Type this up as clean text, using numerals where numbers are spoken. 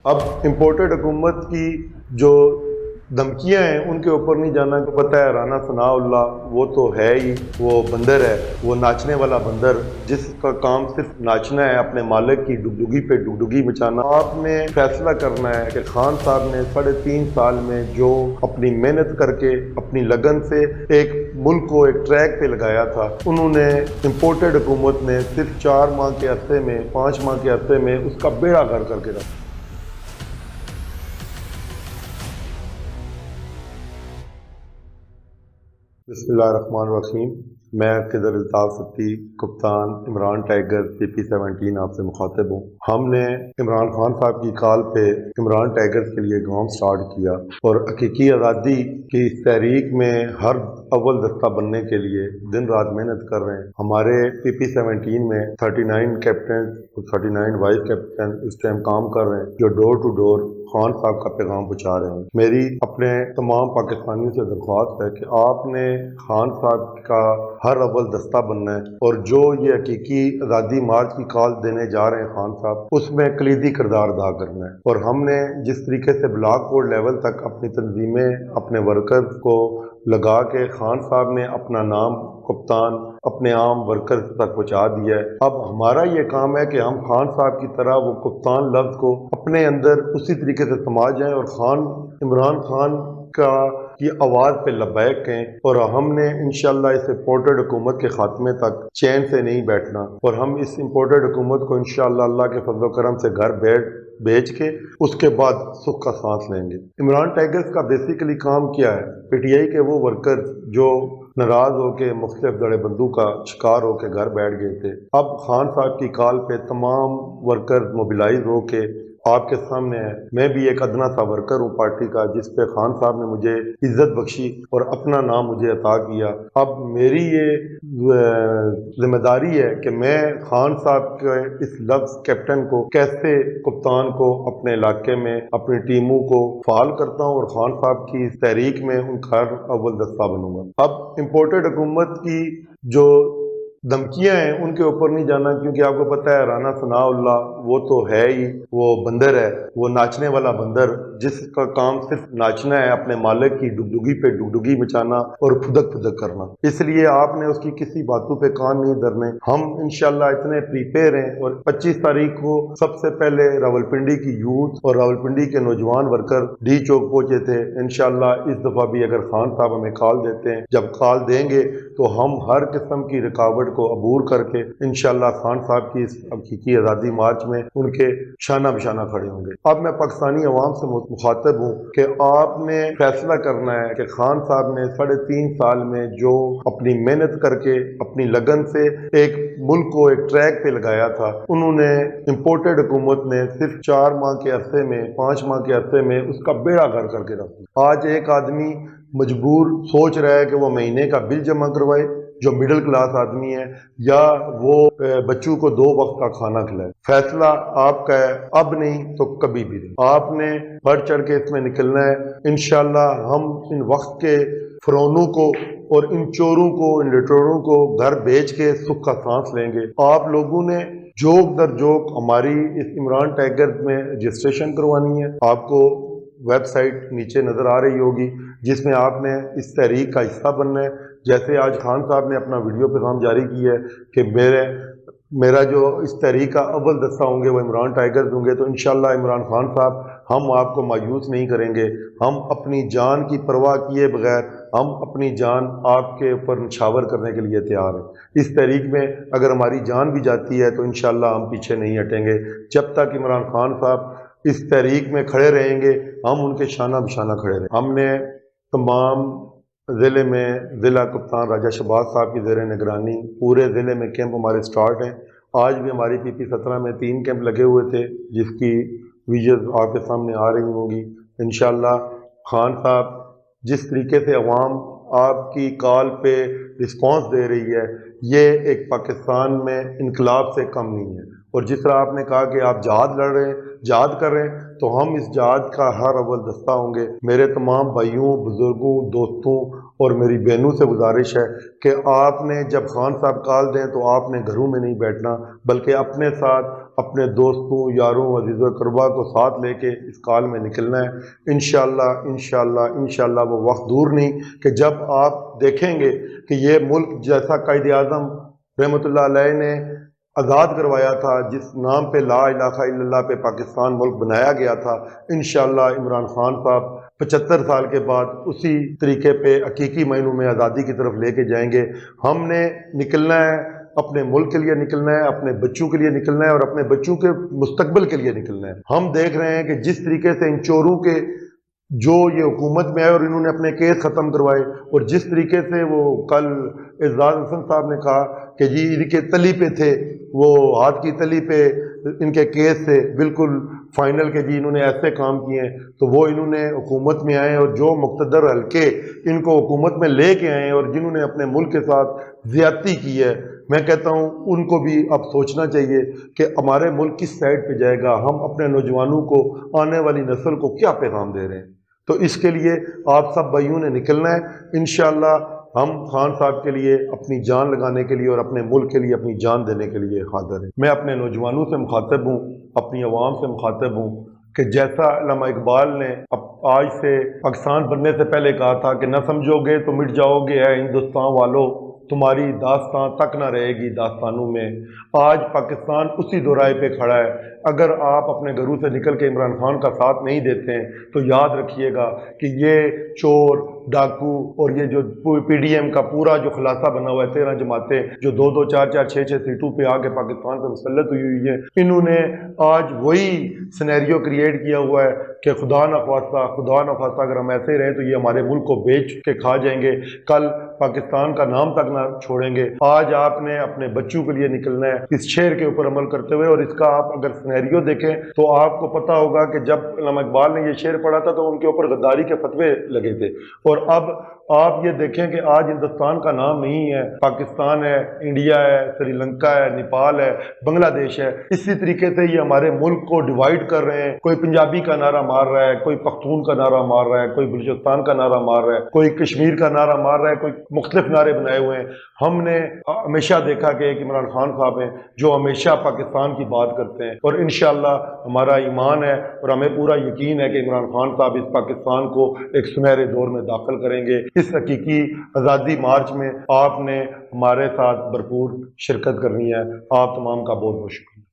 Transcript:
اب امپورٹڈ حکومت کی جو دھمکیاں ہیں ان کے اوپر نہیں جانا کہ پتہ ہے رانا ثناء اللہ وہ تو ہے ہی وہ بندر ہے، وہ ناچنے والا بندر جس کا کام صرف ناچنا ہے، اپنے مالک کی ڈگڈگی پہ ڈگڈگی مچانا۔ آپ نے فیصلہ کرنا ہے کہ خان صاحب نے 3.5 سال میں جو اپنی محنت کر کے اپنی لگن سے ایک ملک کو ایک ٹریک پہ لگایا تھا، انہوں نے امپورٹڈ حکومت نے صرف 4 ماہ کے عرصے میں 5 ماہ کے عرصے میں اس کا بیڑا غرق کر کے رکھا۔ بسم اللہ الرحمن الرحیم۔ میں خضر الطاف ستی، کپتان عمران ٹائیگر PP-17 آپ سے مخاطب ہوں۔ ہم نے عمران خان صاحب کی کال پہ عمران ٹائیگرز کے لیے کام سٹارٹ کیا اور حقیقی آزادی کی اس تحریک میں ہر اول دستہ بننے کے لیے دن رات محنت کر رہے ہیں۔ ہمارے PP-17 میں 39 کیپٹن اور 39 وائس کیپٹن اس ٹائم کام کر رہے ہیں جو ڈور ٹو ڈور خان صاحب کا پیغام پہنچا رہے ہیں۔ میری اپنے تمام پاکستانیوں سے درخواست ہے کہ آپ نے خان صاحب کا ہر اول دستہ بننا ہے اور جو یہ حقیقی آزادی مارچ کی کال دینے جا رہے ہیں خان صاحب، اس میں کلیدی کردار ادا کرنا ہے۔ اور ہم نے جس طریقے سے بلاک کوڈ لیول تک اپنی تنظیمیں اپنے ورکرز کو لگا کے خان صاحب نے اپنا نام کپتان اپنے عام ورکرز تک پہنچا دیا ہے، اب ہمارا یہ کام ہے کہ ہم خان صاحب کی طرح وہ کپتان لفظ کو اپنے اندر اسی طریقے سے سما جائیں اور عمران خان کی آواز پہ لبیک کہیں۔ اور ہم نے انشاءاللہ اس امپورٹڈ حکومت کے خاتمے تک چین سے نہیں بیٹھنا اور ہم اس امپورٹڈ حکومت کو انشاءاللہ اللہ کے فضل و کرم سے گھر بیچ کے اس کے بعد سکھ کا سانس لیں گے۔ عمران ٹائیگرز کا بیسیکلی کام کیا ہے؟ PTI کے وہ ورکر جو ناراض ہو کے مختلف دڑے بندوں کا شکار ہو کے گھر بیٹھ گئے تھے، اب خان صاحب کی کال پہ تمام ورکر موبیلائز ہو کے آپ کے سامنے ہے۔ میں بھی ایک ادنا سا ورکر ہوں پارٹی کا، جس پہ خان صاحب نے مجھے عزت بخشی اور اپنا نام مجھے عطا کیا۔ اب میری یہ ذمہ داری ہے کہ میں خان صاحب کے اس لفظ کیپٹن کو کیسے کپتان کو اپنے علاقے میں اپنی ٹیموں کو فعال کرتا ہوں اور خان صاحب کی اس تحریک میں ان کا اول دستہ بنوں گا۔ اب امپورٹڈ حکومت کی جو دھمکیاں ہیں ان کے اوپر نہیں جانا، کیونکہ آپ کو پتہ ہے رانا ثناء اللہ وہ تو ہے ہی وہ بندر ہے، وہ ناچنے والا بندر جس کا کام صرف ناچنا ہے، اپنے مالک کی ڈگڈگی پہ ڈگڈگی مچانا اور پھدک پھدک کرنا۔ اس لیے آپ نے اس کی کسی باتوں پہ کان نہیں دھرنے۔ ہم انشاءاللہ اتنے پریپیئر ہیں اور 25 تاریخ کو سب سے پہلے راولپنڈی کی یوتھ اور راولپنڈی کے نوجوان ورکر ڈی چوک پہنچے تھے۔ انشاءاللہ اس دفعہ بھی اگر خان صاحب ہمیں کال دیتے ہیں، جب کال دیں گے تو ہم ہر قسم کی رکاوٹ کو عبور کر کے انشاءاللہ خان صاحب کی اس حقیقی آزادی مارچ میں ان کے شانہ بشانہ کھڑے ہوں گے۔ اب میں پاکستانی عوام سے مخاطب ہوں کہ آپ نے فیصلہ کرنا ہے کہ خان صاحب نے 3.5 سال میں جو اپنی محنت کر کے اپنی لگن سے ایک ملک کو ایک ٹریک پہ لگایا تھا، انہوں نے امپورٹڈ حکومت نے صرف 4 ماہ کے عرصے میں 5 ماہ کے عرصے میں اس کا بیڑا غرق کر کے رکھ دیا۔ آج ایک آدمی مجبور سوچ رہا ہے کہ وہ مہینے کا بل جمع کروائے جو مڈل کلاس آدمی ہے، یا وہ بچوں کو 2 وقت کا کھانا کھلائے۔ فیصلہ آپ کا ہے، اب نہیں تو کبھی بھی نہیں۔ آپ نے بڑھ چڑھ کے اس میں نکلنا ہے۔ انشاءاللہ ہم ان وقت کے فرعونوں کو اور ان چوروں کو، ان لٹوروں کو گھر بیچ کے سکھ کا سانس لیں گے۔ آپ لوگوں نے جوک در جوک ہماری اس عمران ٹائیگر میں رجسٹریشن کروانی ہے۔ آپ کو ویب سائٹ نیچے نظر آ رہی ہوگی جس میں آپ نے اس تحریک کا حصہ بننا ہے۔ جیسے آج خان صاحب نے اپنا ویڈیو پیغام جاری کیا ہے کہ میرا جو اس تحریک کا اول دستہ ہوں گے وہ عمران ٹائیگر ہوں گے، تو انشاءاللہ عمران خان صاحب ہم آپ کو مایوس نہیں کریں گے۔ ہم اپنی جان کی پرواہ کیے بغیر ہم اپنی جان آپ کے اوپر نچھاور کرنے کے لیے تیار ہیں۔ اس تحریک میں اگر ہماری جان بھی جاتی ہے تو انشاءاللہ ہم پیچھے نہیں ہٹیں گے۔ جب تک عمران خان صاحب اس تحریک میں کھڑے رہیں گے ہم ان کے شانہ بشانہ کھڑے رہیں گے۔ ہم نے تمام ضلع میں ضلع کپتان راجہ شہباز صاحب کی زیر نگرانی پورے ضلع میں کیمپ ہمارے سٹارٹ ہیں۔ آج بھی ہماری PP-17 میں 3 کیمپ لگے ہوئے تھے جس کی ویڈیوز آپ کے سامنے آ رہی ہوں گی۔ انشاءاللہ خان صاحب جس طریقے سے عوام آپ کی کال پہ رسپانس دے رہی ہے، یہ ایک پاکستان میں انقلاب سے کم نہیں ہے۔ اور جس طرح آپ نے کہا کہ آپ جہاد لڑ رہے ہیں، جہاد کر رہے ہیں، تو ہم اس جہاد کا ہر اول دستہ ہوں گے۔ میرے تمام بھائیوں، بزرگوں، دوستوں اور میری بہنوں سے گزارش ہے کہ آپ نے جب خان صاحب کال دیں تو آپ نے گھروں میں نہیں بیٹھنا، بلکہ اپنے ساتھ اپنے دوستوں، یاروں، عزیز و اقربا کو ساتھ لے کے اس کال میں نکلنا ہے۔ انشاءاللہ انشاءاللہ انشاءاللہ وہ وقت دور نہیں کہ جب آپ دیکھیں گے کہ یہ ملک جیسا قائد اعظم رحمۃ اللہ علیہ نے آزاد کروایا تھا، جس نام پہ لا الہ الا اللہ پہ پاکستان ملک بنایا گیا تھا، انشاءاللہ عمران خان صاحب 75 سال کے بعد اسی طریقے پہ حقیقی معنوں میں آزادی کی طرف لے کے جائیں گے۔ ہم نے نکلنا ہے، اپنے ملک کے لیے نکلنا ہے، اپنے بچوں کے لیے نکلنا ہے، اور اپنے بچوں کے مستقبل کے لیے نکلنا ہے۔ ہم دیکھ رہے ہیں کہ جس طریقے سے ان چوروں کے جو یہ حکومت میں آئے اور انہوں نے اپنے کیس ختم کروائے، اور جس طریقے سے وہ کل اعزاز حسن صاحب نے کہا کہ جی ان کے تلی پہ تھے، وہ ہاتھ کی تلی پہ ان کے کیس سے بالکل فائنل کے جی انہوں نے ایسے کام کیے ہیں، تو وہ انہوں نے حکومت میں آئے اور جو مقتدر حلقے ان کو حکومت میں لے کے آئے ہیں اور جنہوں نے اپنے ملک کے ساتھ زیادتی کی ہے، میں کہتا ہوں ان کو بھی اب سوچنا چاہیے کہ ہمارے ملک کس سائڈ پہ جائے گا، ہم اپنے نوجوانوں کو، آنے والی نسل کو کیا پیغام دے رہے ہیں۔ تو اس کے لیے آپ سب بھائیوں نے نکلنا ہے۔ انشاءاللہ ہم خان صاحب کے لیے اپنی جان لگانے کے لیے اور اپنے ملک کے لیے اپنی جان دینے کے لیے حاضر ہیں۔ میں اپنے نوجوانوں سے مخاطب ہوں، اپنی عوام سے مخاطب ہوں کہ جیسا علامہ اقبال نے آج سے پاکستان بننے سے پہلے کہا تھا کہ نہ سمجھو گے تو مٹ جاؤ گے اے ہندوستان والو، تمہاری داستان تک نہ رہے گی داستانوں میں۔ آج پاکستان اسی دورائے پہ کھڑا ہے۔ اگر آپ اپنے گھروں سے نکل کے عمران خان کا ساتھ نہیں دیتے ہیں تو یاد رکھیے گا کہ یہ چور، ڈاکو اور یہ جو پی ڈی ایم کا پورا جو خلاصہ بنا ہوا ہے، 13 جماعتیں جو 2 4 4 6 6 سیٹوں پہ آ کے پاکستان پہ مسلط ہوئی ہیں، انہوں نے آج وہی سینیریو کریٹ کیا ہوا ہے کہ خدا نخواستہ اگر ہم ایسے ہی رہیں تو یہ ہمارے ملک کو بیچ کے کھا جائیں گے، کل پاکستان کا نام تک نہ چھوڑیں گے۔ آج آپ نے اپنے بچوں کے لیے نکلنا ہے اس شعر کے اوپر عمل کرتے ہوئے، اور اس کا آپ اگر سینیریو دیکھیں تو آپ کو پتہ ہوگا کہ جب علامہ اقبال نے یہ شعر پڑھا تھا تو ان کے اوپر غداری کے فتوے لگے تھے، اور اب آپ یہ دیکھیں کہ آج ہندوستان کا نام نہیں ہے، پاکستان ہے، انڈیا ہے، سری لنکا ہے، نیپال ہے، بنگلہ دیش ہے۔ اسی طریقے سے یہ ہمارے ملک کو ڈیوائیڈ کر رہے ہیں، کوئی پنجابی کا نعرہ مار رہا ہے، کوئی پختون کا نعرہ مار رہا ہے، کوئی بلوچستان کا نعرہ مار رہا ہے، کوئی کشمیر کا نعرہ مار رہا ہے، کوئی مختلف نعرے بنائے ہوئے ہیں۔ ہم نے ہمیشہ دیکھا کہ ایک عمران خان صاحب ہیں جو ہمیشہ پاکستان کی بات کرتے ہیں، اور انشاءاللہ ہمارا ایمان ہے اور ہمیں پورا یقین ہے کہ عمران خان صاحب اس پاکستان کو ایک سنہرے دور میں داخل کریں گے۔ اس حقیقی آزادی مارچ میں آپ نے ہمارے ساتھ بھرپور شرکت کرنی ہے۔ آپ تمام کا بہت بہت شکریہ۔